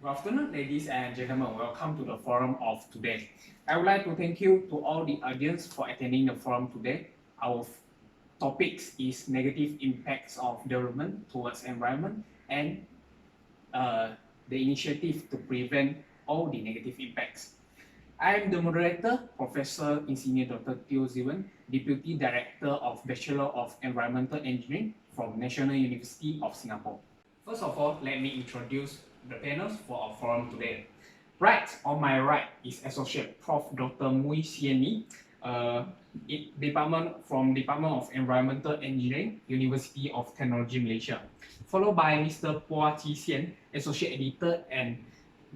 Good afternoon, ladies and gentlemen. Welcome to the forum of today. I would like to thank you to all the audience for attending the forum today. Our topics is negative impacts of development towards environment and uh, the initiative to prevent all the negative impacts. I am the moderator, Professor Insigne Dr. Teo Ziwen, Deputy Director of Bachelor of Environmental Engineering from National University of Singapore. First of all, let me introduce the panels for our forum today. Right on my right is Associate Prof. Dr. Mui Sien Ni, Department of Environmental Engineering, University of Technology Malaysia, followed by Mr. Pua Chi Sian, Associate Editor and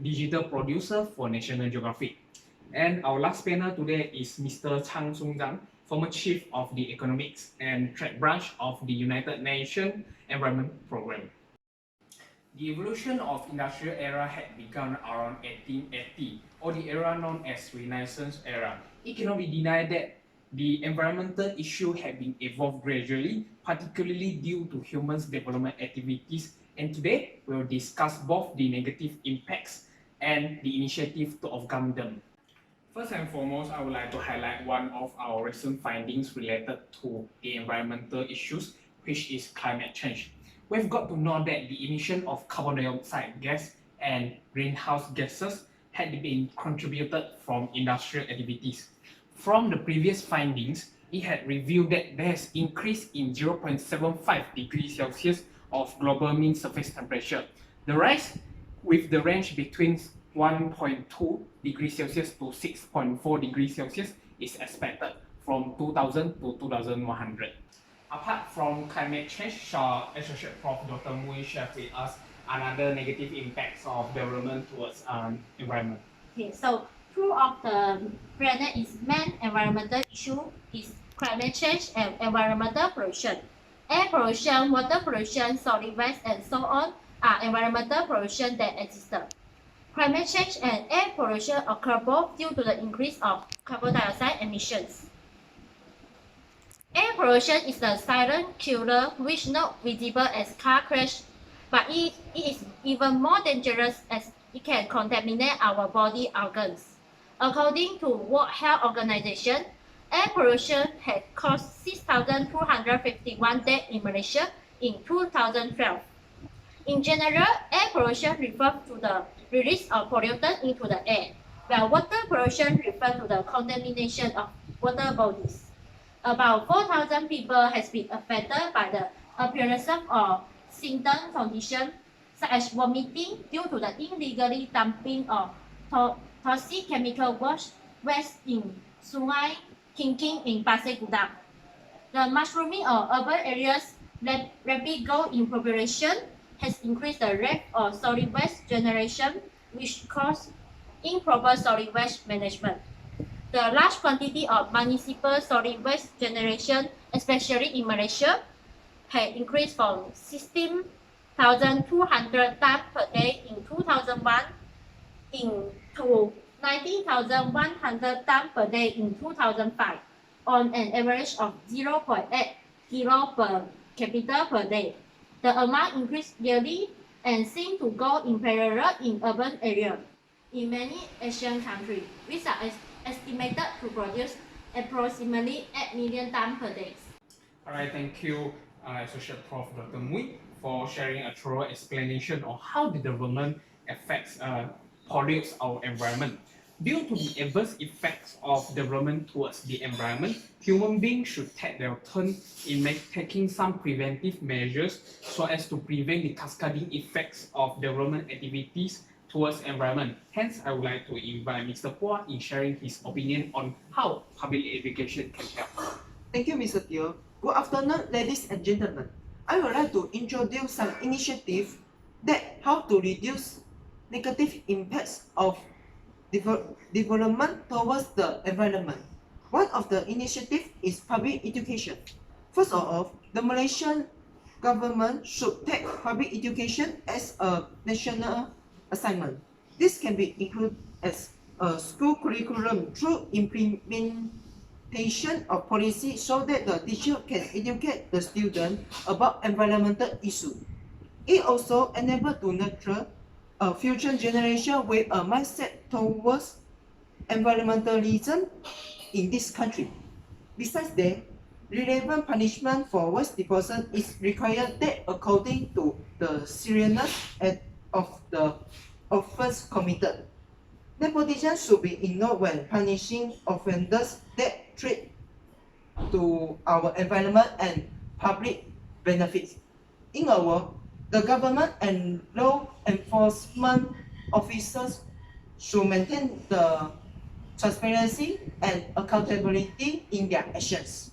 Digital Producer for National Geographic. And our last panel today is Mr. Chang Sung Zhang, former Chief of the Economics and Trade Branch of the United Nations Environment Programme. The evolution of industrial era had begun around 1880, or the era known as Renaissance era. It cannot be denied that the environmental issue had been evolved gradually, particularly due to humans' development activities. And today, we will discuss both the negative impacts and the initiative to overcome them. First and foremost, I would like to highlight one of our recent findings related to the environmental issues, which is climate change. We've got to know that the emission of carbon dioxide gas and greenhouse gases had been contributed from industrial activities. From the previous findings, it had revealed that there has increase in 0.75 degrees Celsius of global mean surface temperature. The rise with the range between 1.2 degrees Celsius to 6.4 degrees Celsius is expected from 2000 to 2100. Apart from climate change, Associate Prof. Dr. Mui shared with us another negative impacts of development towards environment. Okay, so two of the planet's main environmental issue is climate change and environmental pollution. Air pollution, water pollution, solid waste, and so on are environmental pollution that exist. Climate change and air pollution occur both due to the increase of carbon dioxide emissions. Air pollution is a silent killer which not visible as car crash, but it is even more dangerous as it can contaminate our body organs. According to World Health Organization, air pollution had caused 6,251 deaths in Malaysia in 2012. In general, air pollution refers to the release of pollutants into the air, while water pollution refers to the contamination of water bodies. About 4,000 people has been affected by the appearance of symptom conditions such as vomiting due to the illegally dumping of toxic chemical waste in Sungai Kingking in Pasir Gudang. The mushrooming of urban areas, rapid growth in population has increased the rate of solid waste generation, which causes improper solid waste management. The large quantity of municipal solid waste generation, especially in Malaysia, had increased from 16,200 tons per day in 2001 to 19,100 tons per day in 2005, on an average of 0.8 kilo per capita per day. The amount increased yearly and seemed to go in parallel in urban areas in many Asian countries, which are estimated to produce approximately 8 million tons per day. Alright, thank you, Associate Prof. Dr. Mui, for sharing a thorough explanation on how the development affects pollutes our environment. Due to the adverse effects of development towards the environment, human beings should take their turn in taking some preventive measures so as to prevent the cascading effects of development activities towards environment. Hence, I would like to invite Mr. Pua in sharing his opinion on how public education can help. Thank you, Mr. Teo. Good afternoon, ladies and gentlemen. I would like to introduce some initiatives that how to reduce negative impacts of development towards the environment. One of the initiatives is public education. First of all, the Malaysian government should take public education as a national assignment. This can be included as a school curriculum through implementation of policy so that the teacher can educate the student about environmental issues. It also enables to nurture a future generation with a mindset towards environmentalism in this country. Besides that, relevant punishment for waste disposal is required that according to the seriousness of the offence committed. Nepotism should be ignored when punishing offenders that threat to our environment and public benefits. In a word, the government and law enforcement officers should maintain the transparency and accountability in their actions.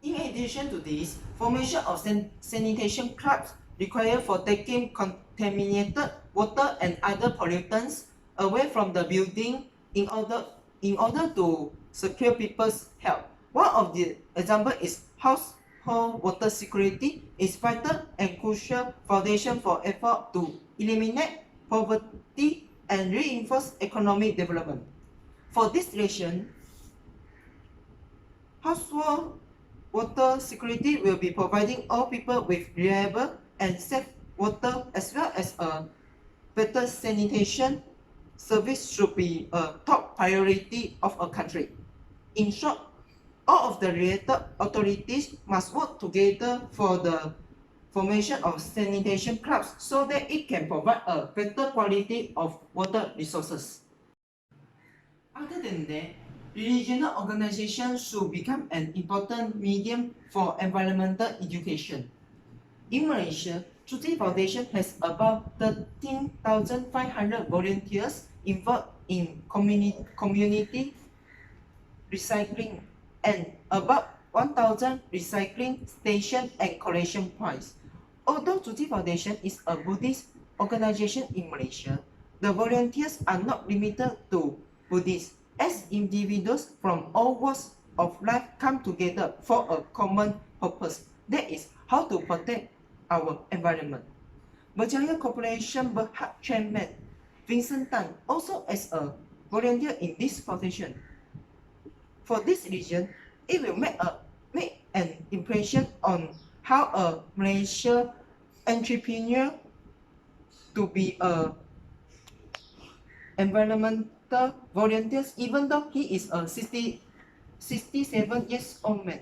In addition to this, formation of sanitation clubs required for taking contaminated water and other pollutants away from the building in order to secure people's health. One of the example is household water security is vital and crucial foundation for effort to eliminate poverty and reinforce economic development. For this reason, household water security will be providing all people with reliable and safe water as well as a better sanitation service should be a top priority of a country. In short, all of the related authorities must work together for the formation of sanitation clubs so that it can provide a better quality of water resources. Other than that, regional organizations should become an important medium for environmental education. In Malaysia, Cuti Foundation has about 13,500 volunteers involved in community recycling and about 1,000 recycling stations and collection points. Although Cuti Foundation is a Buddhist organization in Malaysia, the volunteers are not limited to Buddhists, as individuals from all walks of life come together for a common purpose, that is how to protect our environment. Berjaya Corporation Berhad Chairman Vincent Tan also as a volunteer in this foundation. For this reason, it will make an impression on how a Malaysian entrepreneur to be a environmental volunteer even though he is a 67 years old man.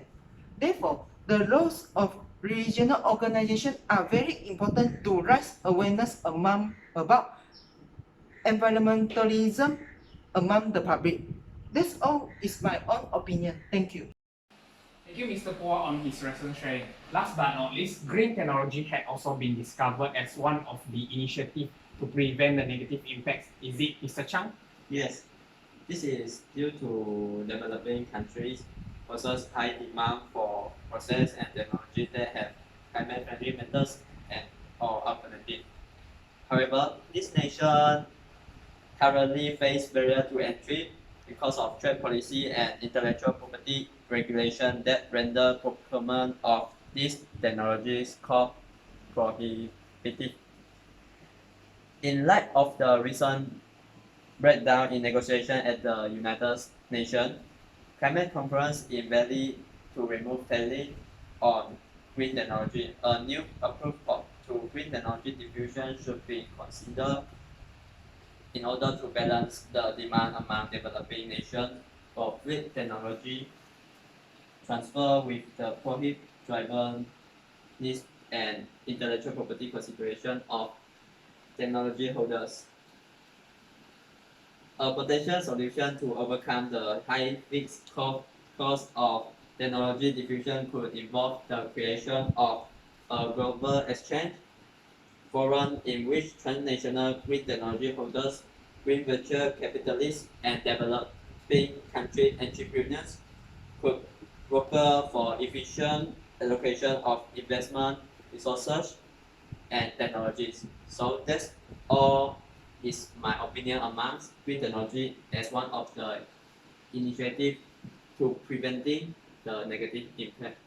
Therefore, the roles of regional organizations are very important to raise awareness about environmentalism among the public. This all is my own opinion. Thank you. Thank you, Mr. Poor, on his recent sharing. Last but not least, green technology had also been discovered as one of the initiatives to prevent the negative impacts. Is it, Mr. Chang? Yes, this is due to developing countries possess high demand for process and technology that have climate-friendly methods and or alternative. However, this nation currently face barrier to entry because of trade policy and intellectual property regulation that render procurement of these technologies cost prohibitive. In light of the recent breakdown in negotiation at the United Nations Climate Conference in Bali to remove tariff on green technology, a new approach to green technology diffusion should be considered in order to balance the demand among developing nations for green technology transfer with the profit-driven needs and intellectual property consideration of technology holders. A potential solution to overcome the high fixed cost of technology diffusion could involve the creation of a global exchange forum in which transnational green technology holders, green venture capitalists, and developing country entrepreneurs could broker for efficient allocation of investment, resources, and technologies. So that's all is my opinion amongst green technology as one of the initiatives to preventing the negative impact.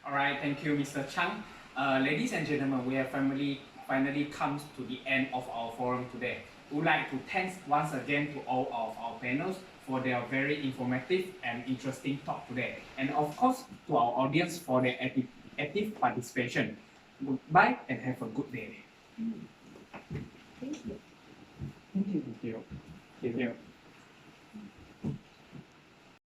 All right, thank you, Mr. Chang. Ladies and gentlemen, we have finally come to the end of our forum today. We would like to thank once again to all of our panels for their very informative and interesting talk today. And of course, to our audience for their active participation. Goodbye and have a good day. Thank you. Thank you.